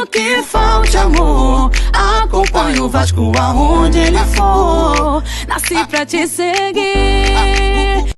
Mesmo que falte amor, acompanho o Vasco aonde ele for. Nasci pra te seguir.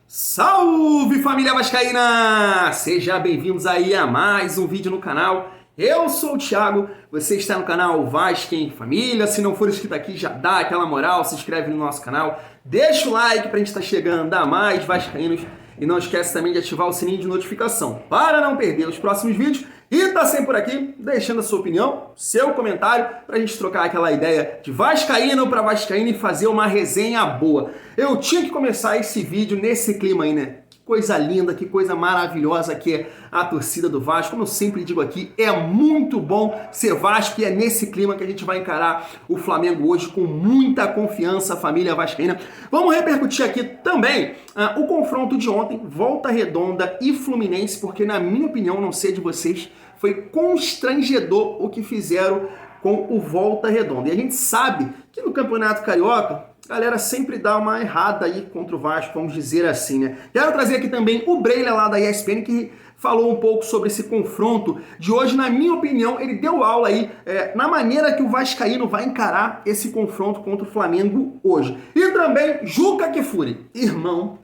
Salve, família vascaína! Sejam bem-vindos aí a mais um vídeo no canal. Eu sou o Thiago, você está no canal Vasco em Família. Se não for inscrito aqui, já dá aquela moral, se inscreve no nosso canal, deixa o like pra gente estar chegando a mais vascaínos. E não esquece também de ativar o sininho de notificação para não perder os próximos vídeos. E tá sempre por aqui, deixando a sua opinião, seu comentário, pra gente trocar aquela ideia de vascaíno para vascaíno e fazer uma resenha boa. Eu tinha que começar esse vídeo nesse clima aí, né? Que coisa linda, que coisa maravilhosa que é a torcida do Vasco. Como eu sempre digo aqui, é muito bom ser Vasco e é nesse clima que a gente vai encarar o Flamengo hoje com muita confiança, família vascaína. Vamos repercutir aqui também o confronto de ontem, Volta Redonda e Fluminense, porque na minha opinião, não sei de vocês, foi constrangedor o que fizeram com o Volta Redonda. E a gente sabe que no Campeonato Carioca, a galera sempre dá uma errada aí contra o Vasco, vamos dizer assim, né? Quero trazer aqui também o Breila lá da ESPN, que falou um pouco sobre esse confronto de hoje. Na minha opinião, ele deu aula aí na maneira que o vascaíno vai encarar esse confronto contra o Flamengo hoje. E também Juca Kfouri. Irmão,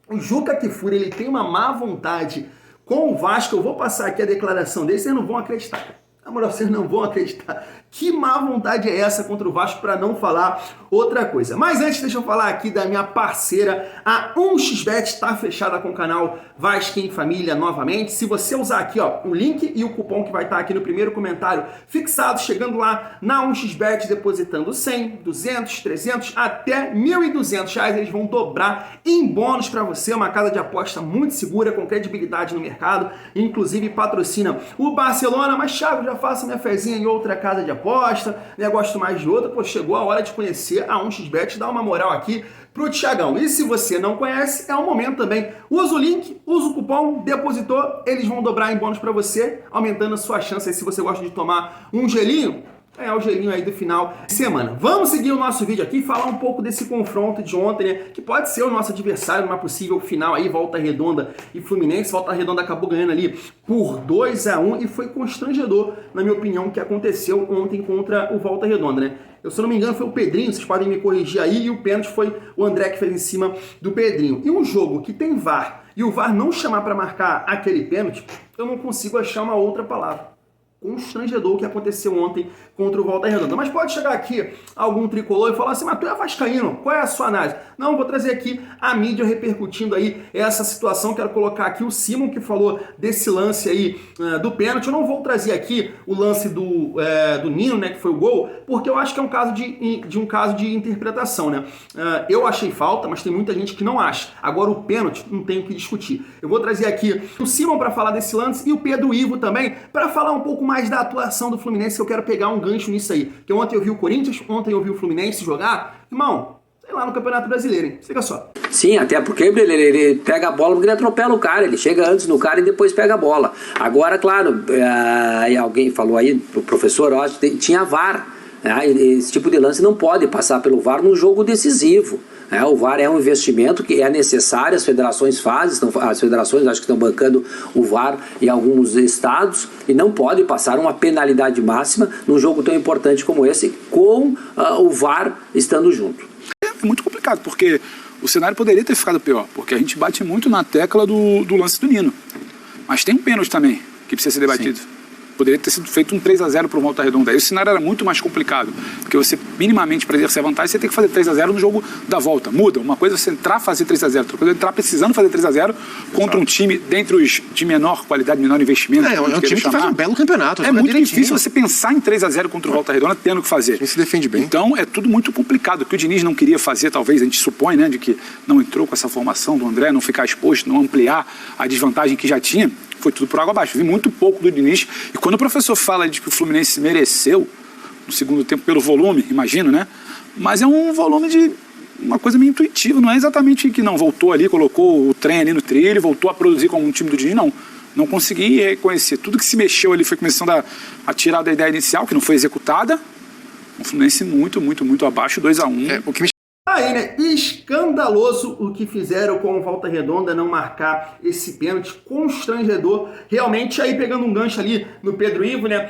o Juca Kfouri, ele tem uma má vontade com o Vasco. Eu vou passar aqui a declaração dele, vocês não vão acreditar. Na moral, vocês não vão acreditar. Que má vontade é essa contra o Vasco, para não falar outra coisa. Mas antes, deixa eu falar aqui da minha parceira, a 1xBet está fechada com o canal Vasco em Família novamente. Se você usar aqui ó, o link e o cupom que vai estar aqui no primeiro comentário fixado, chegando lá na 1xBet, depositando 100, 200, 300, até R$1.200, eles vão dobrar em bônus para você. Uma casa de aposta muito segura, com credibilidade no mercado, inclusive patrocina o Barcelona. Mas Thiago, já faço minha fezinha em outra casa de aposta, né? Gosto mais de outra. Pô, chegou a hora de conhecer a 1xBet, dá uma moral aqui pro Thiagão. E se você não conhece, é o momento também. Usa o link, usa o cupom, depositou, eles vão dobrar em bônus para você, aumentando a sua chance aí, se você gosta de tomar um gelinho, é o gelinho aí do final de semana. Vamos seguir o nosso vídeo aqui e falar um pouco desse confronto de ontem, né? Que pode ser o nosso adversário numa possível final aí, Volta Redonda e Fluminense. Volta Redonda acabou ganhando ali por 2-1 e foi constrangedor, na minha opinião, o que aconteceu ontem contra o Volta Redonda, né? Se eu não me engano, foi o Pedrinho, vocês podem me corrigir aí, e o pênalti foi o André que fez em cima do Pedrinho. E um jogo que tem VAR e o VAR não chamar para marcar aquele pênalti, eu não consigo achar uma outra palavra. Constrangedor o que aconteceu ontem contra o Volta Redonda. Mas pode chegar aqui algum tricolor e falar assim, mas tu é vascaíno, qual é a sua análise? Não, vou trazer aqui a mídia repercutindo aí essa situação. Quero colocar aqui o Simon, que falou desse lance aí do pênalti. Eu não vou trazer aqui o lance do Nino, né, que foi o gol, porque eu acho que é um caso um caso de interpretação, né? Eu achei falta, mas tem muita gente que não acha. Agora o pênalti não tem o que discutir. Eu vou trazer aqui o Simon para falar desse lance e o Pedro Ivo também para falar um pouco mais da atuação do Fluminense, que eu quero pegar um gancho nisso aí. Porque ontem eu vi o Corinthians, ontem eu vi o Fluminense jogar. Irmão, sei lá, no Campeonato Brasileiro, hein? Fica só. Sim, até porque ele pega a bola porque ele atropela o cara, ele chega antes no cara e depois pega a bola. Agora, claro, alguém falou aí, o professor, eu acho que tinha VAR. Esse tipo de lance não pode passar pelo VAR num jogo decisivo. O VAR é um investimento que é necessário, as federações fazem, as federações acho que estão bancando o VAR em alguns estados, e não pode passar uma penalidade máxima num jogo tão importante como esse, com o VAR estando junto. É muito complicado, porque o cenário poderia ter ficado pior, porque a gente bate muito na tecla do lance do Nino. Mas tem um pênalti também, que precisa ser debatido. Sim. Poderia ter sido feito um 3-0 para o Volta Redonda. Aí o cenário era muito mais complicado, porque você, minimamente, para exercer a vantagem, você tem que fazer 3-0 no jogo da volta. Muda. Uma coisa é você entrar fazer 3-0, outra coisa é entrar precisando fazer 3-0 contra um time, dentre os de menor qualidade, menor investimento. É um time que faz um belo campeonato. É muito difícil você pensar em 3-0 contra o Volta Redonda tendo que fazer. Ele se defende bem. Então é tudo muito complicado. O que o Diniz não queria fazer, talvez, a gente supõe, né, de que não entrou com essa formação do André, não ficar exposto, não ampliar a desvantagem que já tinha, foi tudo por água abaixo. Vi muito pouco do Diniz. E quando o professor fala de que o Fluminense mereceu no segundo tempo pelo volume, imagino, né? Mas é um volume de uma coisa meio intuitiva. Não é exatamente que não voltou ali, colocou o trem ali no trilho, voltou a produzir como um time do Diniz, não. Não consegui reconhecer. Tudo que se mexeu ali foi começando a tirar da ideia inicial, que não foi executada. O Fluminense muito abaixo, 2-1. O que me aí, né? Escandaloso o que fizeram com o Volta Redonda não marcar esse pênalti constrangedor. Realmente, aí pegando um gancho ali no Pedro Ivo, né?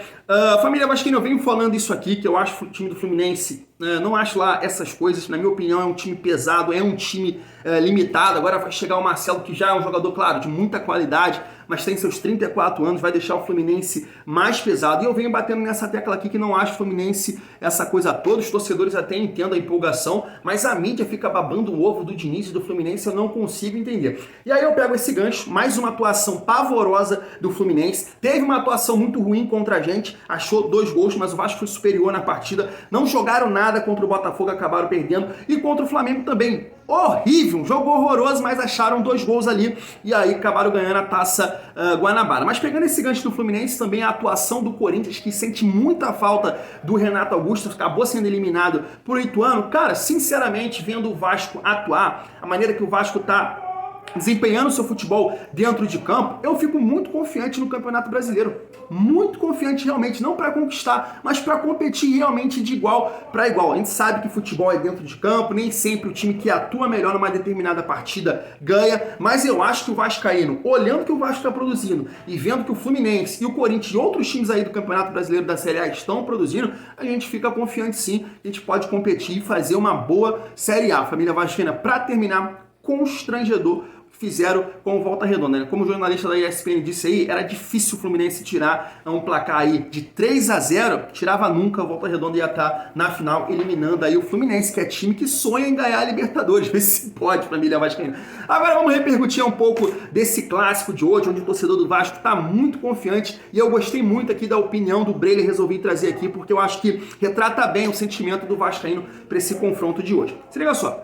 Família vascaína, eu venho falando isso aqui, que eu acho o time do Fluminense, não acho lá essas coisas. Na minha opinião, é um time pesado, é um time limitado. Agora vai chegar o Marcelo, que já é um jogador, claro, de muita qualidade, mas tem seus 34 anos, vai deixar o Fluminense mais pesado. E eu venho batendo nessa tecla aqui que não acho o Fluminense essa coisa toda. Os torcedores até entendem a empolgação, mas a mídia fica babando o ovo do Diniz e do Fluminense, eu não consigo entender. E aí eu pego esse gancho, mais uma atuação pavorosa do Fluminense. Teve uma atuação muito ruim contra a gente, achou 2 gols, mas o Vasco foi superior na partida. Não jogaram nada contra o Botafogo, acabaram perdendo. E contra o Flamengo também. Horrível, um jogo horroroso, mas acharam 2 gols ali e aí acabaram ganhando a Taça Guanabara. Mas pegando esse gancho do Fluminense, também a atuação do Corinthians, que sente muita falta do Renato Augusto, acabou sendo eliminado por Ituano. Cara, sinceramente, vendo o Vasco atuar, a maneira que o Vasco tá desempenhando seu futebol dentro de campo, eu fico muito confiante no Campeonato Brasileiro. Muito confiante realmente, não para conquistar, mas para competir realmente de igual para igual. A gente sabe que futebol é dentro de campo, nem sempre o time que atua melhor numa determinada partida ganha, mas eu acho que o vascaíno, olhando o que o Vasco está produzindo e vendo que o Fluminense e o Corinthians e outros times aí do Campeonato Brasileiro da Série A estão produzindo, a gente fica confiante sim, a gente pode competir e fazer uma boa Série A. Família vascaína, para terminar, constrangedor fizeram com o Volta Redonda, né? Como o jornalista da ESPN disse aí, era difícil o Fluminense tirar um placar aí de 3-0, tirava nunca, o Volta Redonda ia estar na final, eliminando aí o Fluminense, que é time que sonha em ganhar a Libertadores, vê se pode, família vascaína. Agora vamos repercutir um pouco desse clássico de hoje, onde o torcedor do Vasco está muito confiante, e eu gostei muito aqui da opinião do Breler, resolvi trazer aqui, porque eu acho que retrata bem o sentimento do vascaíno para esse confronto de hoje. Se liga só.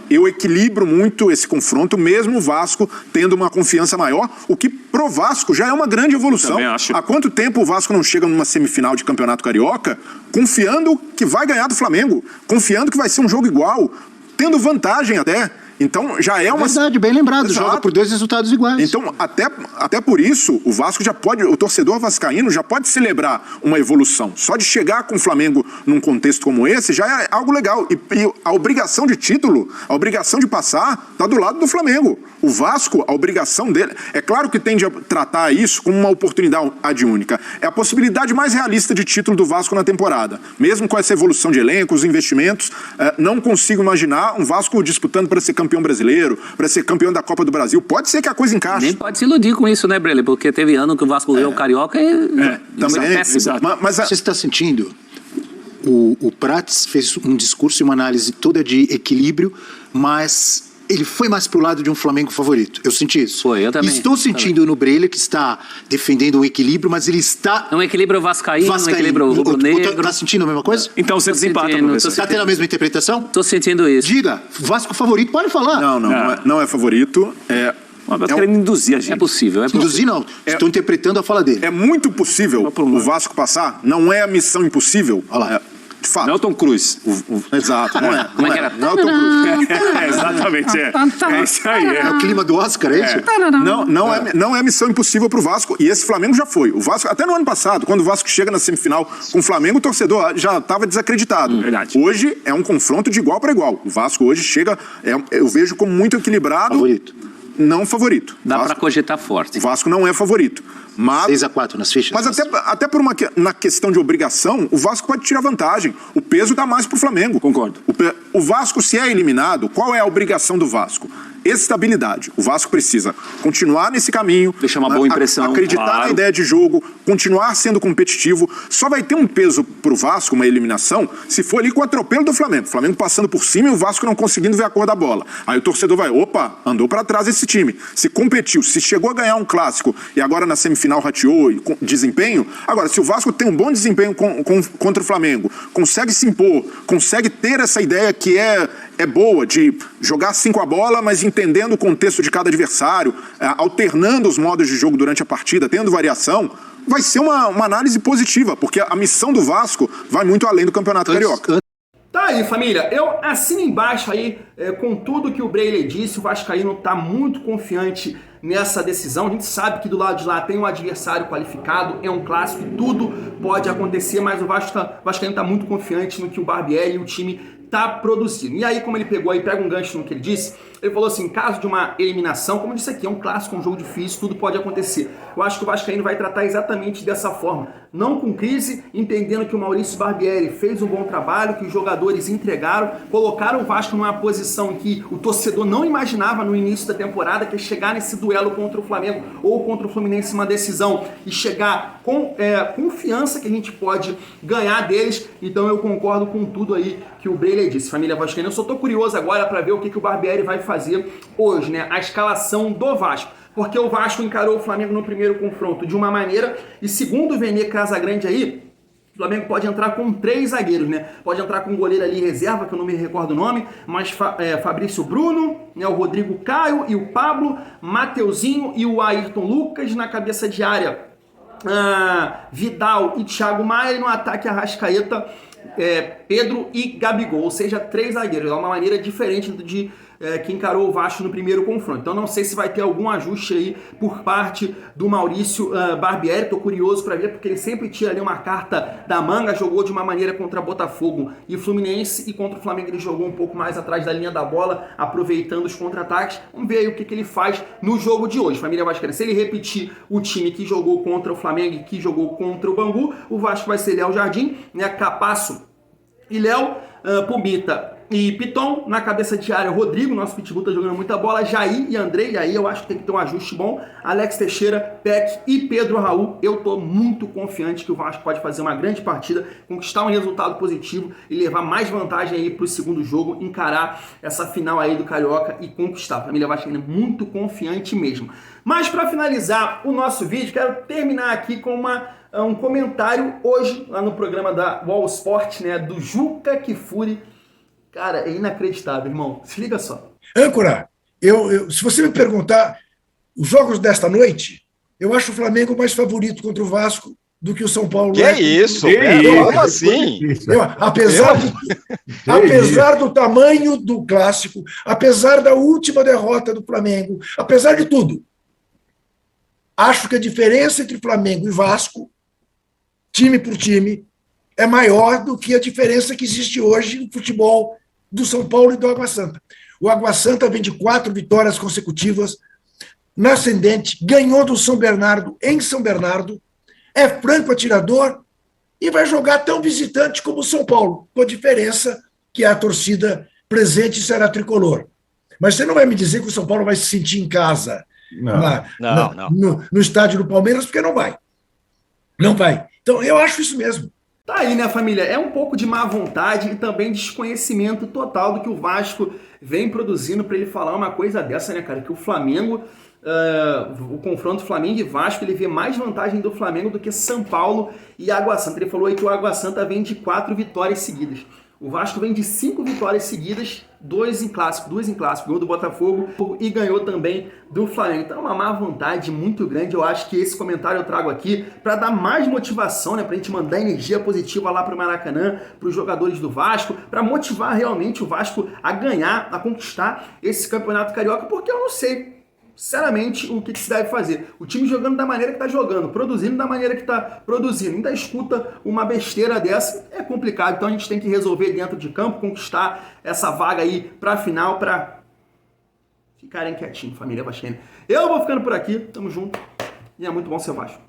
Eu equilibro muito esse confronto, mesmo o Vasco tendo uma confiança maior, o que pro Vasco já é uma grande evolução. Há quanto tempo o Vasco não chega numa semifinal de Campeonato Carioca confiando que vai ganhar do Flamengo, confiando que vai ser um jogo igual, tendo vantagem até. Então já é uma... Verdade, bem lembrado, Exato. Joga por 2 resultados iguais. Então até por isso o Vasco já pode, o torcedor vascaíno já pode celebrar uma evolução. Só de chegar com o Flamengo num contexto como esse já é algo legal. E a obrigação de título, a obrigação de passar, está do lado do Flamengo. O Vasco, a obrigação dele, é claro que tende a tratar isso como uma oportunidade única. É a possibilidade mais realista de título do Vasco na temporada. Mesmo com essa evolução de elenco, os investimentos, não consigo imaginar um Vasco disputando para ser campeão brasileiro, para ser campeão da Copa do Brasil. Pode ser que a coisa encaixe. Nem pode se iludir com isso, né, Breler? Porque teve ano que o Vasco ganhou o Carioca e... também. Mas você está sentindo? O Prats fez um discurso e uma análise toda de equilíbrio, mas ele foi mais pro lado de um Flamengo favorito. Eu senti isso. Foi, eu também. Estou sentindo no Breler que está defendendo um equilíbrio, mas ele está... Um equilíbrio vascaíno, um equilíbrio rubro-negro. Tá sentindo a mesma coisa? Então você desempata, professor. Está tendo a mesma interpretação? Tô sentindo isso. Diga, Vasco favorito, pode falar. Não é favorito. Mas querendo induzir a gente. É possível. Induzir não, estou interpretando a fala dele. É muito possível o Vasco passar, não é a missão impossível. Olha lá. De fato. Não é o Tom Cruise. Exato, não é. Como é que era? Não é o Tom Cruise. Exatamente, é isso aí. É o clima do Oscar, é isso? Não é missão impossível pro Vasco, e esse Flamengo já foi. O Vasco, até no ano passado, quando o Vasco chega na semifinal com o Flamengo, o torcedor já estava desacreditado. Verdade. Hoje é um confronto de igual para igual. O Vasco hoje chega, eu vejo como muito equilibrado. Favorito. Não favorito. Dá para cogitar forte. O Vasco não é favorito. Mas 6-4 nas fichas. Mas até por na questão de obrigação, o Vasco pode tirar vantagem. O peso dá mais pro Flamengo. Concordo. O Vasco, se é eliminado, qual é a obrigação do Vasco? Estabilidade. O Vasco precisa continuar nesse caminho, deixar uma boa impressão, acreditar na ideia de jogo, continuar sendo competitivo. Só vai ter um peso pro Vasco, uma eliminação, se for ali com o atropelo do Flamengo. O Flamengo passando por cima e o Vasco não conseguindo ver a cor da bola. Aí o torcedor vai, opa, andou para trás esse time. Se competiu, se chegou a ganhar um clássico e agora na semifinal rateou e desempenho. Agora, se o Vasco tem um bom desempenho contra o Flamengo, consegue se impor, consegue ter essa ideia que é boa, de jogar assim com a bola, mas entendendo o contexto de cada adversário, alternando os modos de jogo durante a partida, tendo variação, vai ser uma análise positiva, porque a missão do Vasco vai muito além do Campeonato Carioca. Tá aí, família. Eu assino embaixo aí com tudo que o Breler disse. O vascaíno tá muito confiante nessa decisão. A gente sabe que do lado de lá tem um adversário qualificado, é um clássico e tudo pode acontecer, mas o vascaíno tá muito confiante no que o Barbieri e o time tá produzindo. E aí, como ele pegou aí, pega um gancho no que ele disse, ele falou assim, em caso de uma eliminação, como eu disse aqui, é um clássico, um jogo difícil, tudo pode acontecer. Eu acho que o vascaíno vai tratar exatamente dessa forma, não com crise, entendendo que o Maurício Barbieri fez um bom trabalho, que os jogadores entregaram, colocaram o Vasco numa posição que o torcedor não imaginava no início da temporada, que é chegar nesse duelo contra o Flamengo ou contra o Fluminense, uma decisão, e chegar com confiança que a gente pode ganhar deles. Então eu concordo com tudo aí que o Breyle disse, família vascaína. Eu só tô curioso agora para ver o que o Barbieri vai fazer hoje, né? A escalação do Vasco. Porque o Vasco encarou o Flamengo no primeiro confronto de uma maneira, e segundo o Vene Casagrande aí, o Flamengo pode entrar com 3 zagueiros, né? Pode entrar com um goleiro ali em reserva, que eu não me recordo o nome, mas Fabrício Bruno, né? O Rodrigo Caio e o Pablo, Mateuzinho e o Ayrton Lucas na cabeça de área. Vidal e Thiago Maia, e no ataque Arrascaeta, Pedro e Gabigol, ou seja, 3 zagueiros. É uma maneira diferente de que encarou o Vasco no primeiro confronto. Então não sei se vai ter algum ajuste aí por parte do Maurício Barbieri. Tô curioso para ver, porque ele sempre tira ali uma carta da manga. Jogou de uma maneira contra Botafogo e Fluminense, e contra o Flamengo ele jogou um pouco mais atrás da linha da bola, aproveitando os contra-ataques. Vamos ver aí o que ele faz no jogo de hoje, família vascaína. Se ele repetir o time que jogou contra o Flamengo e que jogou contra o Bangu, o Vasco vai ser Léo Jardim, né? Capasso e Léo, Pumita e Piton, na cabeça de área Rodrigo, nosso pitbull tá jogando muita bola, Jair e Andrei, e aí eu acho que tem que ter um ajuste bom, Alex Teixeira, Peck e Pedro Raul. Eu tô muito confiante que o Vasco pode fazer uma grande partida, conquistar um resultado positivo e levar mais vantagem aí pro segundo jogo, encarar essa final aí do Carioca e conquistar. A família vascaína é muito confiante mesmo. Mas para finalizar o nosso vídeo, quero terminar aqui com um comentário hoje lá no programa da Wall Sport, né, do Juca Kfouri. Cara, é inacreditável, irmão. Se liga só. Âncora, se você me perguntar os jogos desta noite, eu acho o Flamengo mais favorito contra o Vasco do que o São Paulo. Que é isso? Como assim? Apesar do tamanho do clássico, apesar da última derrota do Flamengo, apesar de tudo, acho que a diferença entre Flamengo e Vasco, time por time, é maior do que a diferença que existe hoje no futebol do São Paulo e do Água Santa. O Água Santa vem de 4 vitórias consecutivas na ascendente, ganhou do São Bernardo em São Bernardo, é franco atirador e vai jogar tão visitante como o São Paulo, com a diferença que a torcida presente será tricolor. Mas você não vai me dizer que o São Paulo vai se sentir em casa no estádio do Palmeiras, porque não vai. Não vai. Então, eu acho isso mesmo. Tá aí, né, família? É um pouco de má vontade e também desconhecimento total do que o Vasco vem produzindo para ele falar uma coisa dessa, né, cara? Que o Flamengo, o confronto Flamengo e Vasco, ele vê mais vantagem do Flamengo do que São Paulo e Água Santa. Ele falou aí que o Água Santa vem de 4 vitórias seguidas. O Vasco vem de 5 vitórias seguidas, 2 em clássico, ganhou do Botafogo e ganhou também do Flamengo. Então é uma má vontade muito grande. Eu acho que esse comentário eu trago aqui para dar mais motivação, né, para a gente mandar energia positiva lá para o Maracanã, para os jogadores do Vasco, para motivar realmente o Vasco a ganhar, a conquistar esse campeonato carioca, porque eu não sei, sinceramente, o que se deve fazer. O time jogando da maneira que está jogando, produzindo da maneira que está produzindo, ainda escuta uma besteira dessa, é complicado. Então a gente tem que resolver dentro de campo, conquistar essa vaga aí para a final, para ficarem quietinho, família vascaína. Eu vou ficando por aqui, tamo junto, e é muito bom ser Vasco.